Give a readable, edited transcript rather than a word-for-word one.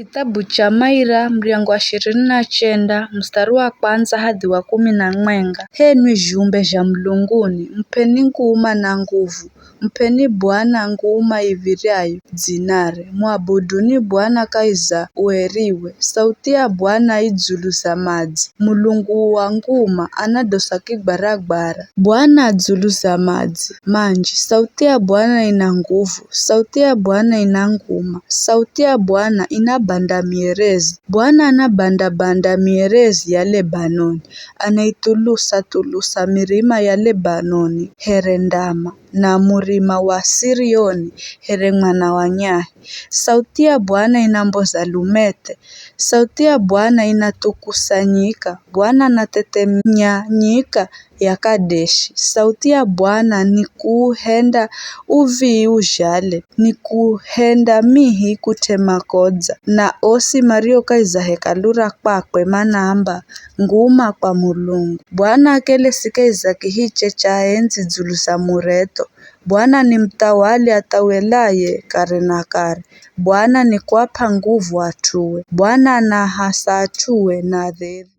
Kitabu cha Maira mriango wa 29 mstari wa kwanza hadi wa 10. Henwi jumbe ja mlunguni, mpeni nguuma na nguvu, mpeni Bwana nguuma ivirayo dzinare, mwabuduni Bwana kaiza ueriwe, sauti ya Bwana idzulusa madzi, mulungu wa nguma anadosa kigbaragbara, Bwana adzulusa madzi manji, sauti ya Bwana ina nguvu, sauti ya Bwana ina nguma, sauti ya Bwana inabanda mierezi, Bwana anabanda mierezi ya Lebanoni, anaitulusa milima ya Lebanoni here ndama, na murima wa Sirioni here mwana wa nyahi. Sauti ya Bwana inamboza lumete, sauti ya Bwana inatukusanyika, Bwana anatetemenya nyika ya Kadeshi. Sauti ya Bwana ni kuhenda uvi ujale, ni kuhenda mihi kutema kodza, na osi mario kaiza hekalura kwakwe manamba nguma kwa mulungu. Bwana akelesika kihiche cha enzi dzulusa mureto, Bwana ni mtawali atawelaye kare na kare, Bwana ni kuapa nguvu atuwe, Bwana anahasa atuwe na dheri.